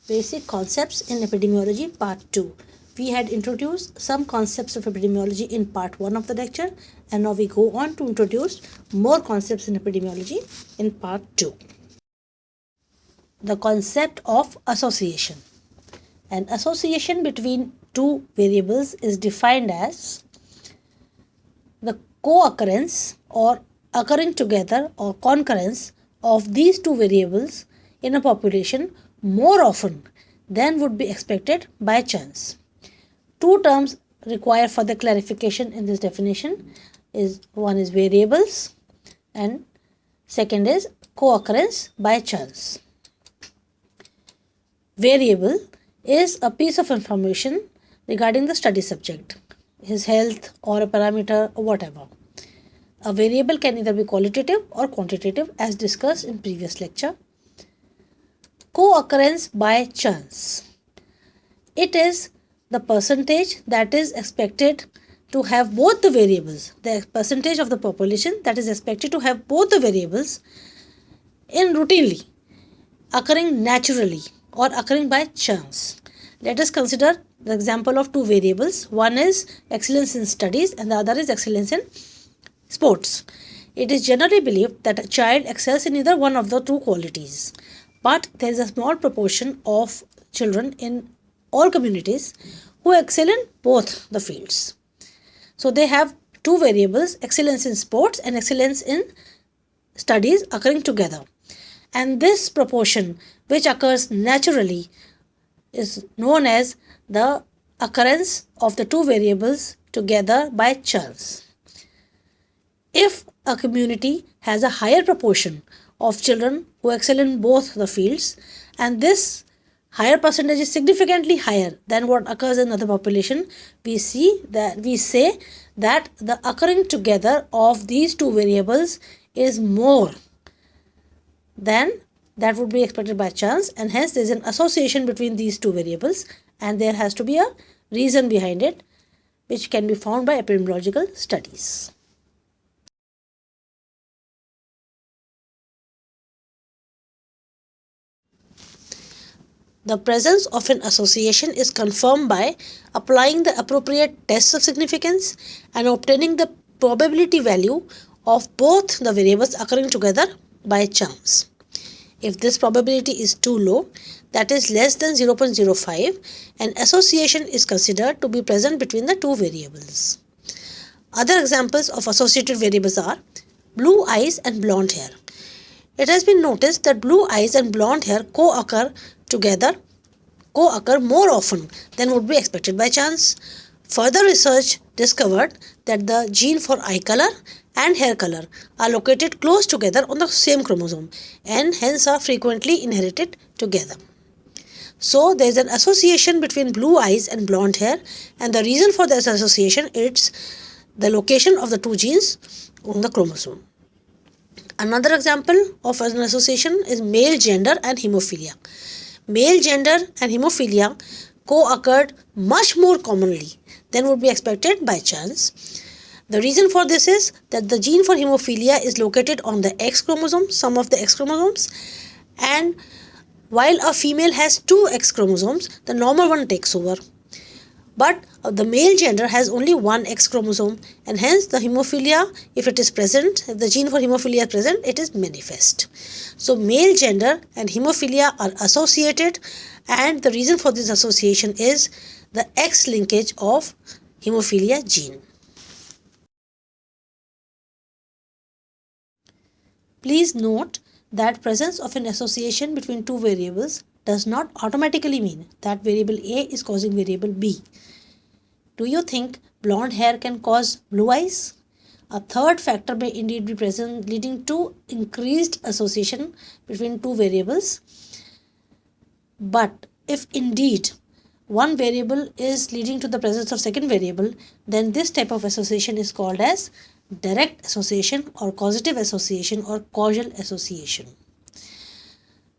Basic Concepts in Epidemiology Part 2. We had introduced some concepts of epidemiology in Part 1 of the lecture, and now we go on to introduce more concepts in epidemiology in Part 2. The concept of association. An association between two variables is defined as the co-occurrence or occurring together or concurrence of these two variables in a population more often than would be expected by chance. Two terms require further clarification in this definition. One is variables and second is co-occurrence by chance. Variable is a piece of information regarding the study subject, his health or a parameter or whatever. A variable can either be qualitative or quantitative as discussed in previous lecture. Co-occurrence by chance. It is the percentage that is expected to have both the variables, the percentage of the population that is expected to have both the variables in routinely, occurring naturally or occurring by chance. Let us consider the example of two variables. One is excellence in studies and the other is excellence in sports. It is generally believed that a child excels in either one of the two qualities. But there is a small proportion of children in all communities who excel in both the fields. So they have two variables, excellence in sports and excellence in studies occurring together. And this proportion, which occurs naturally, is known as the occurrence of the two variables together by chance. If a community has a higher proportion of children who excel in both the fields, and this higher percentage is significantly higher than what occurs in other population, we say that the occurring together of these two variables is more than that would be expected by chance, and hence there is an association between these two variables, and there has to be a reason behind it, which can be found by epidemiological studies. The presence of an association is confirmed by applying the appropriate tests of significance and obtaining the probability value of both the variables occurring together by chance. If this probability is too low, that is less than 0.05, an association is considered to be present between the two variables. Other examples of associated variables are blue eyes and blonde hair. It has been noticed that blue eyes and blonde hair co-occur more often than would be expected by chance. Further research discovered that the gene for eye color and hair color are located close together on the same chromosome and hence are frequently inherited together. So there is an association between blue eyes and blonde hair, and the reason for this association is the location of the two genes on the chromosome. Another example of an association is male gender and hemophilia. Male gender and hemophilia co-occurred much more commonly than would be expected by chance. The reason for this is that the gene for hemophilia is located on the X chromosome, some of the X chromosomes, and while a female has two X chromosomes, the normal one takes over. But the male gender has only one X chromosome, and hence the hemophilia, if it is present, if the gene for hemophilia is present, it is manifest. So male gender and hemophilia are associated, and the reason for this association is the X linkage of hemophilia gene. Please note that presence of an association between two variables does not automatically mean that variable A is causing variable B. Do you think blonde hair can cause blue eyes? A third factor may indeed be present, leading to increased association between two variables. But if indeed one variable is leading to the presence of second variable, then this type of association is called as direct association or causative association or causal association.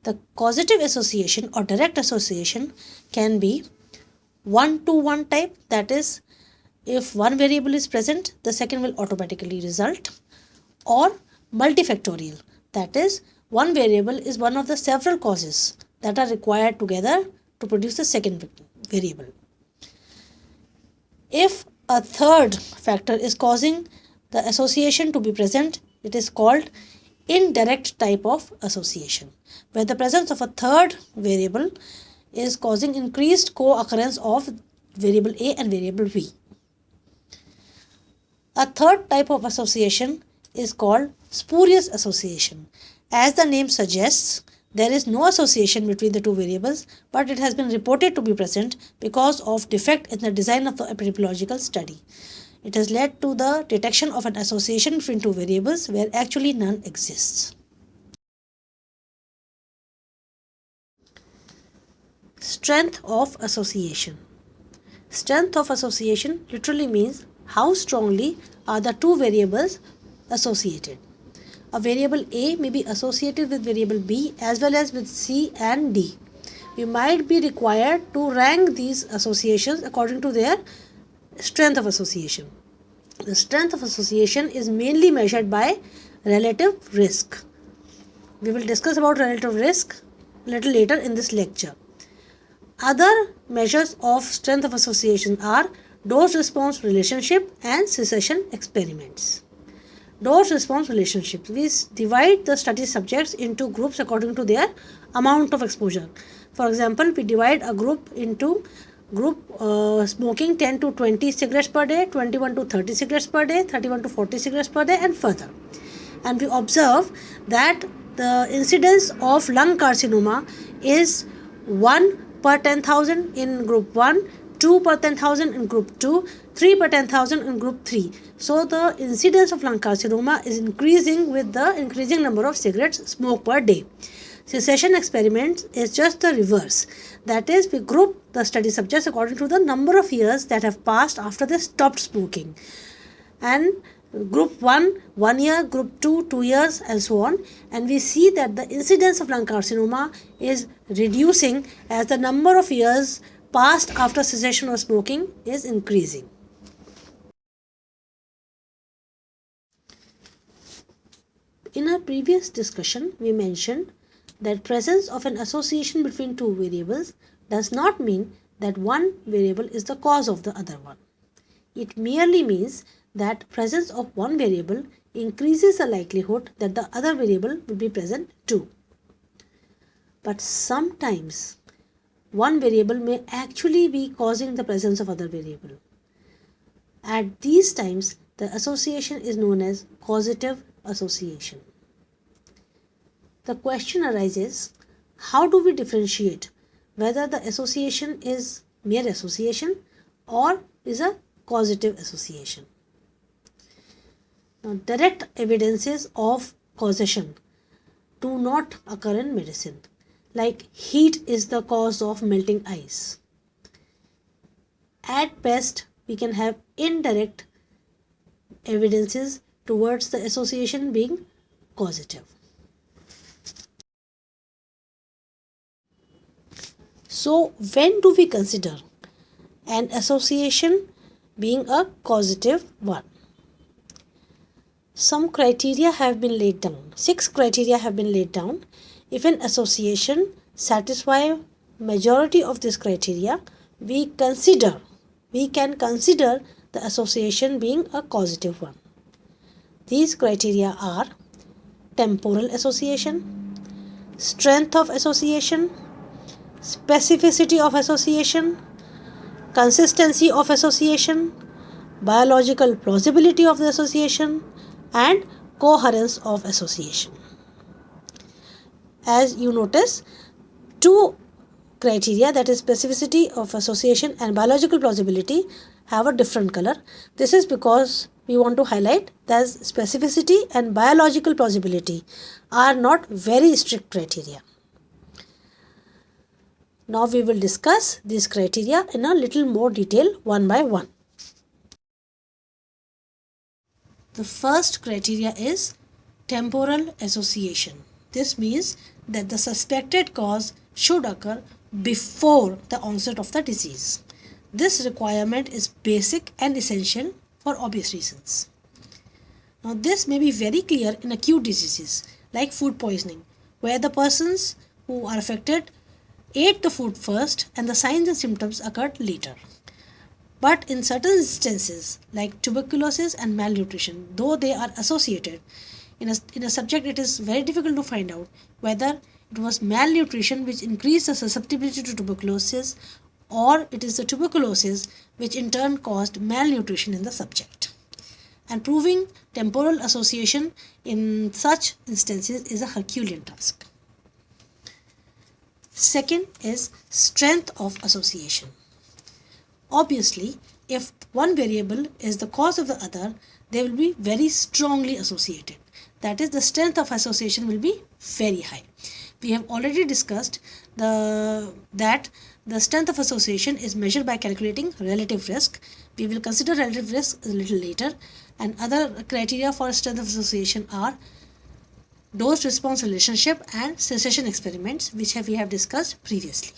The causative association or direct association can be one-to-one type, that is, if one variable is present, the second will automatically result, or multifactorial, that is, one variable is one of the several causes that are required together to produce the second variable. If a third factor is causing the association to be present, it is called indirect type of association, where the presence of a third variable is causing increased co-occurrence of variable A and variable B. A third type of association is called spurious association. As the name suggests, there is no association between the two variables, but it has been reported to be present because of defect in the design of the epidemiological study. It has led to the detection of an association between two variables where actually none exists. Strength of association. Strength of association literally means how strongly are the two variables associated. A variable A may be associated with variable B as well as with C and D. We might be required to rank these associations according to their strength of association. The strength of association is mainly measured by relative risk. We will discuss about relative risk a little later in this lecture. Other measures of strength of association are dose-response relationship and cessation experiments. Dose-response relationship. We divide the study subjects into groups according to their amount of exposure. For example, we divide a group into smoking 10 to 20 cigarettes per day, 21 to 30 cigarettes per day, 31 to 40 cigarettes per day and further. And we observe that the incidence of lung carcinoma is 1 per 10,000 in group 1, 2 per 10,000 in group 2, 3 per 10,000 in group 3. So the incidence of lung carcinoma is increasing with the increasing number of cigarettes smoked per day. Cessation experiment is just the reverse. That is, we group the study subjects according to the number of years that have passed after they stopped smoking. And group 1, 1 year, group 2, 2 years and so on. And we see that the incidence of lung carcinoma is reducing as the number of years passed after cessation of smoking is increasing. In our previous discussion, we mentioned that presence of an association between two variables does not mean that one variable is the cause of the other one. It merely means that presence of one variable increases the likelihood that the other variable will be present too. But sometimes one variable may actually be causing the presence of other variable. At these times, the association is known as causative association. The question arises, how do we differentiate whether the association is mere association or is a causative association? Now, direct evidences of causation do not occur in medicine, like heat is the cause of melting ice. At best, we can have indirect evidences towards the association being causative. So, when do we consider an association being a causative one? Some criteria have been laid down. 6 criteria have been laid down. If an association satisfies majority of this criteria, we can consider the association being a causative one. These criteria are temporal association, strength of association, specificity of association, consistency of association, biological plausibility of the association, and coherence of association. As you notice, 2 criteria, that is specificity of association and biological plausibility, have a different color. This is because we want to highlight that specificity and biological plausibility are not very strict criteria. Now we will discuss these criteria in a little more detail one by one. The first criteria is temporal association. This means that the suspected cause should occur before the onset of the disease. This requirement is basic and essential for obvious reasons. Now this may be very clear in acute diseases like food poisoning, where the persons who are affected ate the food first and the signs and symptoms occurred later. But in certain instances, like tuberculosis and malnutrition, though they are associated, in a subject it is very difficult to find out whether it was malnutrition which increased the susceptibility to tuberculosis, or it is the tuberculosis which in turn caused malnutrition in the subject. And proving temporal association in such instances is a Herculean task. Second is strength of association. Obviously, if one variable is the cause of the other, they will be very strongly associated. That is, the strength of association will be very high. We have already discussed that the strength of association is measured by calculating relative risk. We will consider relative risk a little later. And other criteria for strength of association are dose-response relationship and cessation experiments, which we have discussed previously.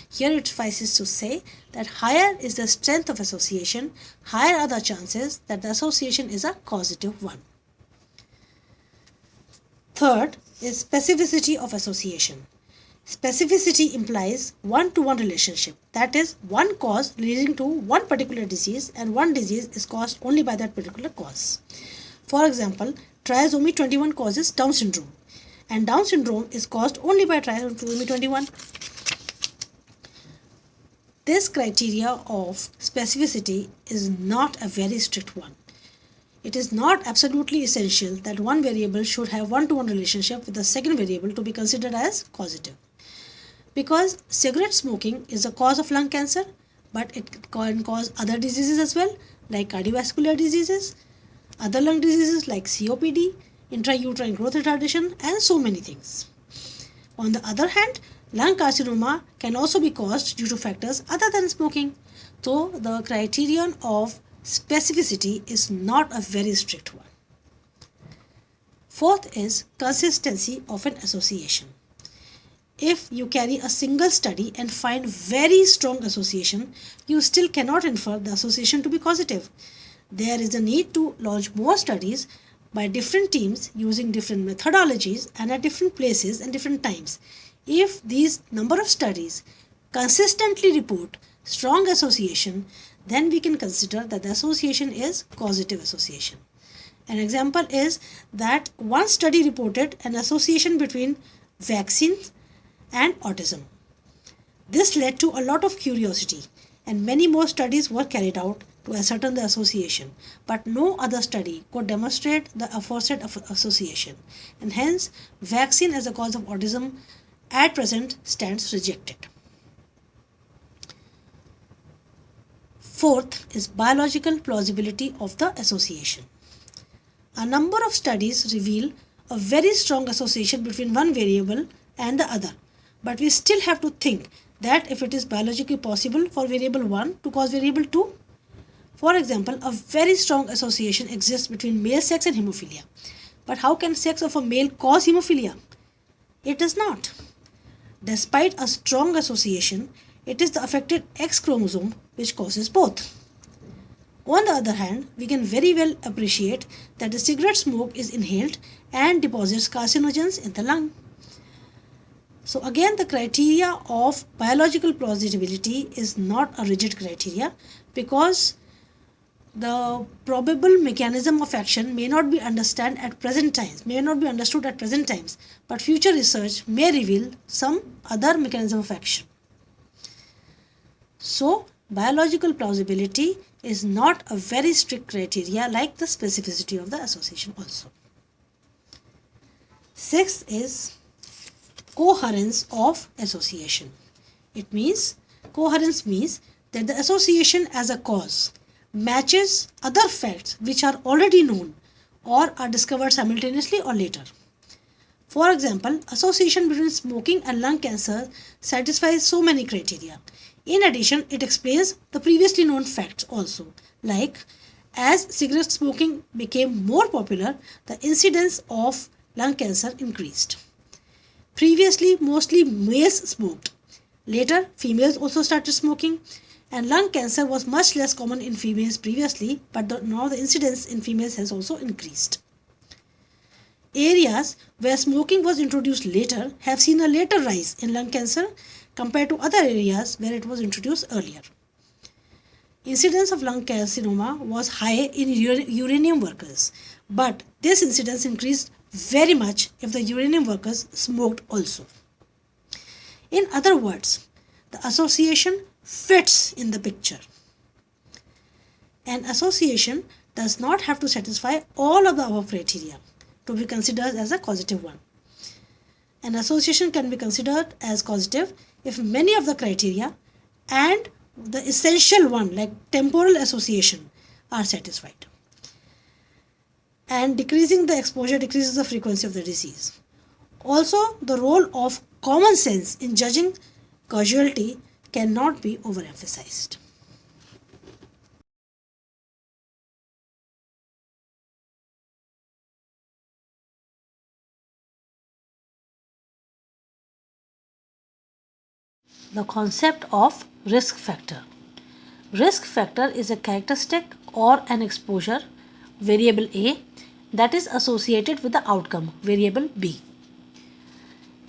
Here it suffices to say that higher is the strength of association, higher are the chances that the association is a causative one. Third is specificity of association. Specificity implies one-to-one relationship, that is, one cause leading to one particular disease and one disease is caused only by that particular cause. For example, trisomy 21 causes Down syndrome, and Down syndrome is caused only by trisomy 21. This criteria of specificity is not a very strict one. It is not absolutely essential that one variable should have one-to-one relationship with the second variable to be considered as causative. Because cigarette smoking is a cause of lung cancer, but it can cause other diseases as well, like cardiovascular diseases, other lung diseases like COPD, intrauterine growth retardation, and so many things. On the other hand, lung carcinoma can also be caused due to factors other than smoking. So the criterion of specificity is not a very strict one. Fourth is consistency of an association. If you carry a single study and find very strong association, you still cannot infer the association to be causative. There is a need to launch more studies by different teams using different methodologies and at different places and different times. If these number of studies consistently report strong association, then we can consider that the association is causative association. An example is that one study reported an association between vaccines and autism. This led to a lot of curiosity, and many more studies were carried out to ascertain the association, but no other study could demonstrate the aforesaid association, and hence vaccine as a cause of autism at present stands rejected. Fourth is biological plausibility of the association. A number of studies reveal a very strong association between one variable and the other, but we still have to think that if it is biologically possible for variable 1 to cause variable 2. For example, a very strong association exists between male sex and hemophilia. But how can sex of a male cause hemophilia? It does not. Despite a strong association, it is the affected X chromosome which causes both. On the other hand, we can very well appreciate that the cigarette smoke is inhaled and deposits carcinogens in the lung. So again, the criteria of biological plausibility is not a rigid criteria, because the probable mechanism of action may not be understood at present times, but future research may reveal some other mechanism of action. So biological plausibility is not a very strict criteria like the specificity of the association also. Sixth is coherence of association. Coherence means that the association as a cause matches other facts which are already known or are discovered simultaneously or later. For example, association between smoking and lung cancer satisfies so many criteria. In addition, it explains the previously known facts also, like as cigarette smoking became more popular, the incidence of lung cancer increased. Previously, mostly males smoked. Later, females also started smoking, and lung cancer was much less common in females previously, but now the incidence in females has also increased. Areas where smoking was introduced later have seen a later rise in lung cancer compared to other areas where it was introduced earlier. Incidence of lung carcinoma was high in uranium workers, but this incidence increased very much if the uranium workers smoked also. In other words, the association fits in the picture. An association does not have to satisfy all of the above criteria to be considered as a causative one. An association can be considered as causative if many of the criteria and the essential one like temporal association are satisfied. And decreasing the exposure decreases the frequency of the disease. Also, the role of common sense in judging causality cannot be overemphasized. The concept of risk factor. Risk factor is a characteristic or an exposure, variable A, that is associated with the outcome, variable B.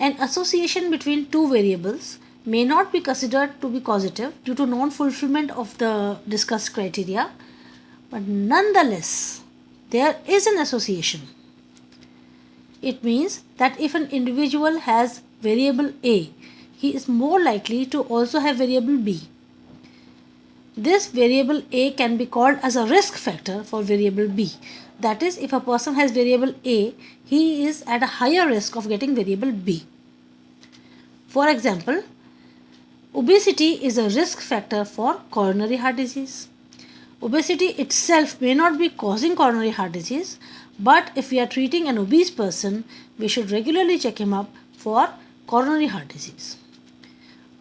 An association between two variables may not be considered to be causative due to non-fulfillment of the discussed criteria, but nonetheless, there is an association. It means that if an individual has variable A, he is more likely to also have variable B. This variable A can be called as a risk factor for variable B. That is, if a person has variable A, he is at a higher risk of getting variable B. For example, obesity is a risk factor for coronary heart disease. Obesity itself may not be causing coronary heart disease, but if we are treating an obese person, we should regularly check him up for coronary heart disease.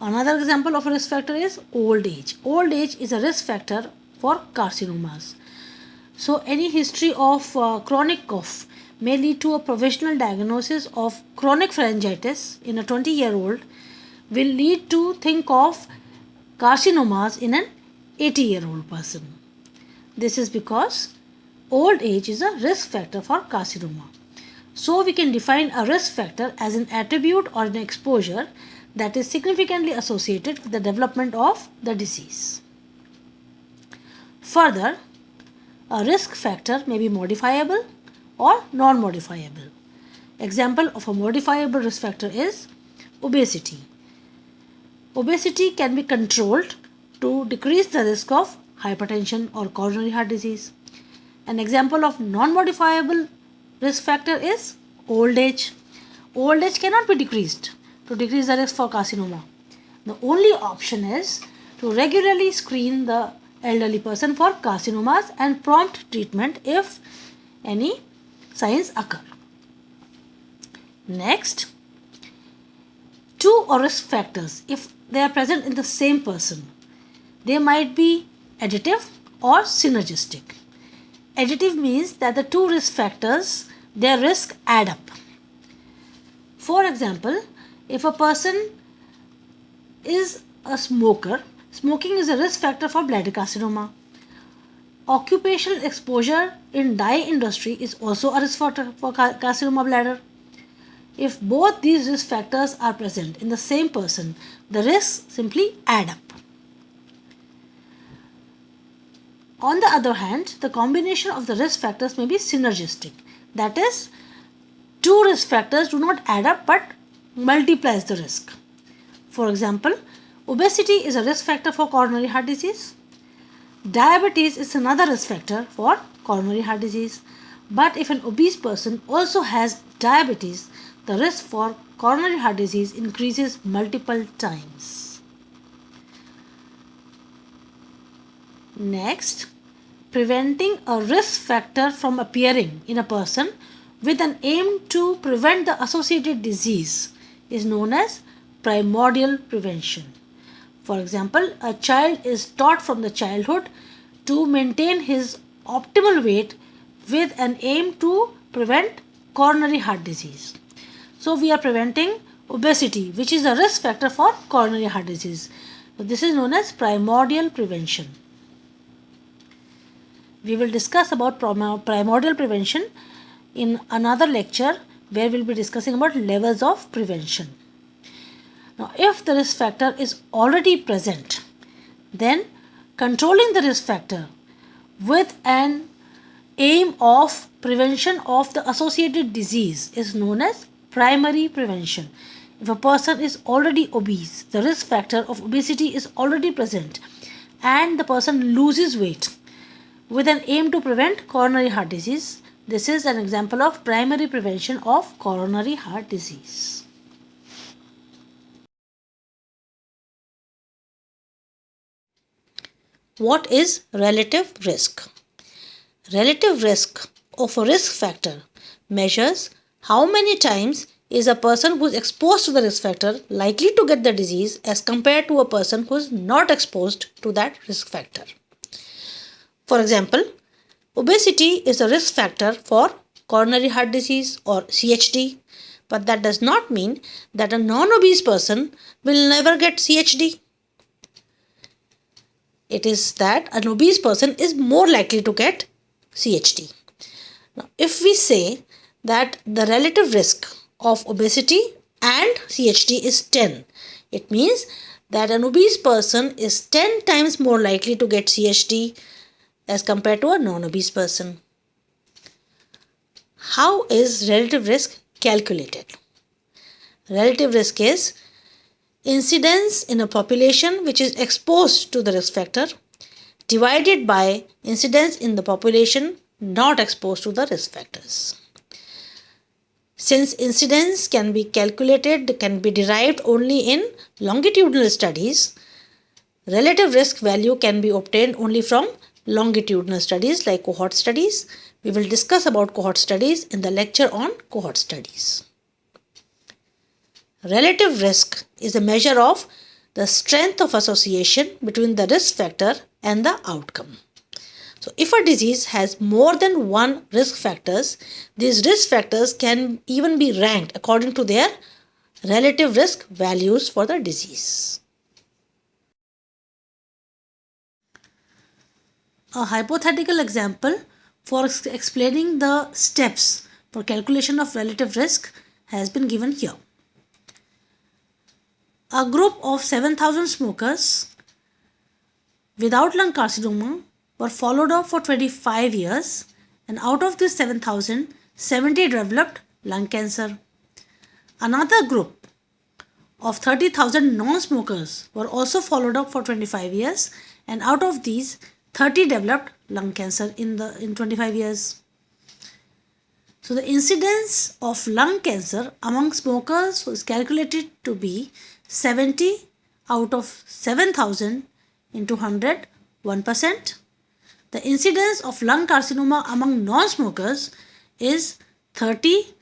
Another example of a risk factor is old age. Old age is a risk factor for carcinomas. So, any history of chronic cough may lead to a provisional diagnosis of chronic pharyngitis in a 20-year-old, will lead to think of carcinomas in an 80-year-old person. This is because old age is a risk factor for carcinoma. So, we can define a risk factor as an attribute or an exposure that is significantly associated with the development of the disease. Further, a risk factor may be modifiable or non-modifiable. Example of a modifiable risk factor is obesity. Obesity can be controlled to decrease the risk of hypertension or coronary heart disease. An example of non-modifiable risk factor is old age. Old age cannot be decreased to decrease the risk for carcinoma. The only option is to regularly screen the elderly person for carcinomas and prompt treatment if any signs occur. Next, two or risk factors, if they are present in the same person, they might be additive or synergistic. Additive means that the two risk factors, their risk add up. For example, if a person is a smoker, smoking is a risk factor for bladder carcinoma. Occupational exposure in dye industry is also a risk factor for carcinoma bladder. If both these risk factors are present in the same person, the risks simply add up. On the other hand, the combination of the risk factors may be synergistic. That is, two risk factors do not add up but multiplies the risk. For example, obesity is a risk factor for coronary heart disease. Diabetes is another risk factor for coronary heart disease. But if an obese person also has diabetes, the risk for coronary heart disease increases multiple times. Next, preventing a risk factor from appearing in a person with an aim to prevent the associated disease is known as primordial prevention. For example, a child is taught from the childhood to maintain his optimal weight with an aim to prevent coronary heart disease. So, we are preventing obesity, which is a risk factor for coronary heart disease. So, this is known as primordial prevention. We will discuss about primordial prevention in another lecture where we will be discussing about levels of prevention. Now, if the risk factor is already present, then controlling the risk factor with an aim of prevention of the associated disease is known as primary prevention. If a person is already obese, the risk factor of obesity is already present, and the person loses weight with an aim to prevent coronary heart disease. This is an example of primary prevention of coronary heart disease. What is relative risk? Relative risk of a risk factor measures how many times is a person who is exposed to the risk factor likely to get the disease as compared to a person who is not exposed to that risk factor. For example, obesity is a risk factor for coronary heart disease or CHD, but that does not mean that a non-obese person will never get CHD. It is that an obese person is more likely to get CHD. Now, if we say that the relative risk of obesity and CHD is 10, it means that an obese person is 10 times more likely to get CHD as compared to a non-obese person. How is relative risk calculated? Relative risk is incidence in a population which is exposed to the risk factor divided by incidence in the population not exposed to the risk factors. Since incidence can be calculated, can be derived only in longitudinal studies, relative risk value can be obtained only from longitudinal studies like cohort studies. We will discuss about cohort studies in the lecture on cohort studies. Relative risk is a measure of the strength of association between the risk factor and the outcome. So, if a disease has more than one risk factors, these risk factors can even be ranked according to their relative risk values for the disease. A hypothetical example for explaining the steps for calculation of relative risk has been given here. A group of 7,000 smokers without lung carcinoma were followed up for 25 years, and out of this 7,000, 70 developed lung cancer. Another group of 30,000 non-smokers were also followed up for 25 years, and out of these, 30 developed lung cancer in 25 years. So the incidence of lung cancer among smokers was calculated to be 70 out of 7,000 into 100, 1%. The incidence of lung carcinoma among non-smokers is 30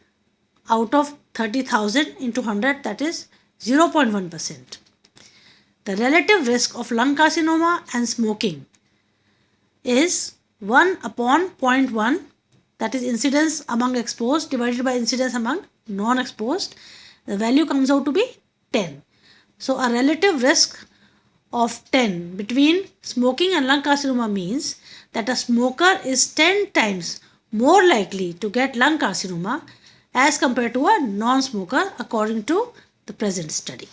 out of 30,000 into 100, that is 0.1%. The relative risk of lung carcinoma and smoking is 1 upon 0.1, that is incidence among exposed divided by incidence among non-exposed. The value comes out to be 10. So a relative risk of 10 between smoking and lung carcinoma means that a smoker is 10 times more likely to get lung carcinoma as compared to a non-smoker according to the present study.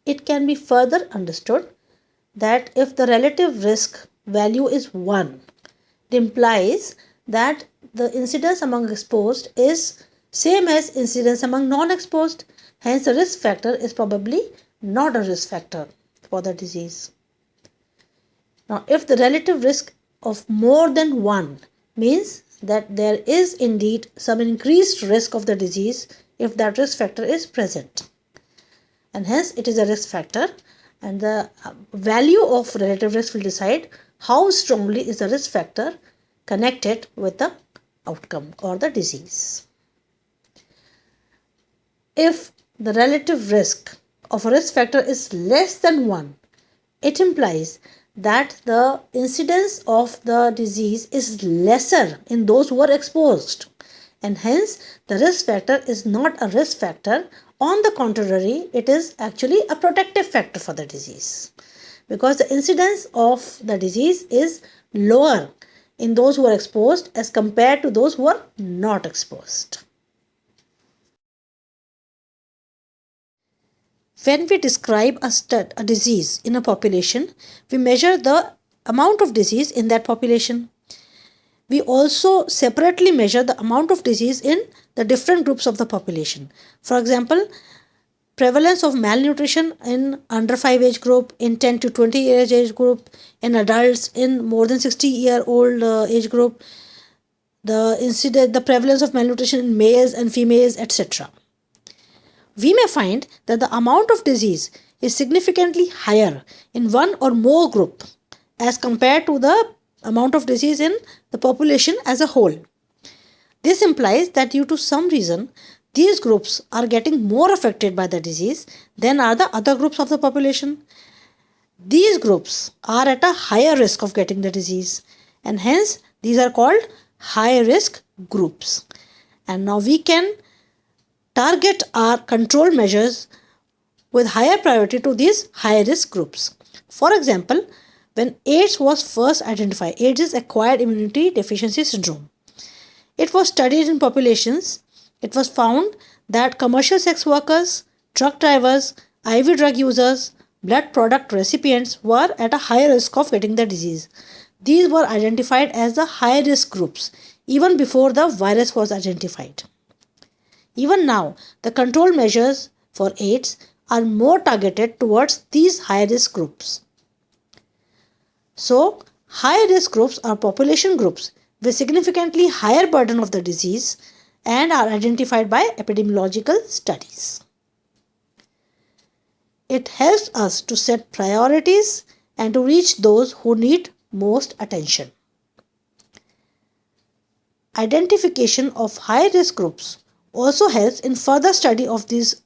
It can be further understood that if the relative risk value is 1, it implies that the incidence among exposed is same as incidence among non-exposed. Hence, the risk factor is probably not a risk factor for the disease. Now, if the relative risk of more than 1 means that there is indeed some increased risk of the disease if that risk factor is present. And hence, it is a risk factor, and the value of relative risk will decide how strongly is the risk factor connected with the outcome or the disease. If the relative risk of a risk factor is less than 1, it implies that the incidence of the disease is lesser in those who are exposed, and hence the risk factor is not a risk factor. On the contrary, it is actually a protective factor for the disease, because the incidence of the disease is lower in those who are exposed as compared to those who are not exposed. When we describe a disease in a population, we measure the amount of disease in that population. We also separately measure the amount of disease in the different groups of the population. For example, prevalence of malnutrition in under 5 age group, in 10 to 20 years age group, in adults, in more than 60-year-old age group, the prevalence of malnutrition in males and females, etc. We may find that the amount of disease is significantly higher in one or more group as compared to the amount of disease in the population as a whole. This implies that due to some reason, these groups are getting more affected by the disease than are the other groups of the population. These groups are at a higher risk of getting the disease, and hence these are called high risk groups. And now we can target our control measures with higher priority to these high risk groups. For example, when AIDS was first identified, AIDS is acquired immunity deficiency syndrome. It was studied in populations. It was found that commercial sex workers, truck drivers, IV drug users, blood product recipients were at a higher risk of getting the disease. These were identified as the high risk groups even before the virus was identified. Even now, the control measures for AIDS are more targeted towards these high risk groups. So, high risk groups are population groups with significantly higher burden of the disease and are identified by epidemiological studies. It helps us to set priorities and to reach those who need most attention. Identification of high risk groups also helps in further study of these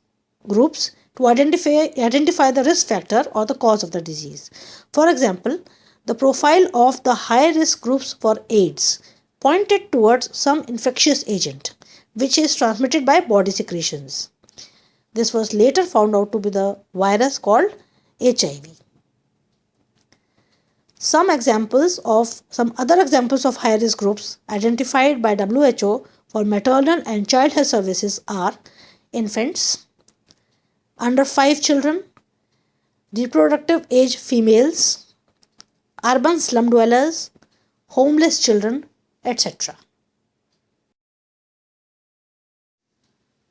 groups to identify the risk factor or the cause of the disease. For example, the profile of the high risk groups for AIDS pointed towards some infectious agent which is transmitted by body secretions. This was later found out to be the virus called HIV. Some other examples of high risk groups identified by WHO for maternal and child health services are infants, under 5 children, reproductive age females, urban slum dwellers, homeless children, etc.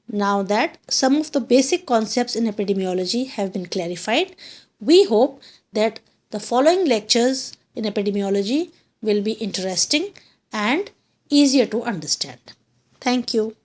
Now that some of the basic concepts in epidemiology have been clarified, we hope that the following lectures in epidemiology will be interesting and easier to understand. Thank you.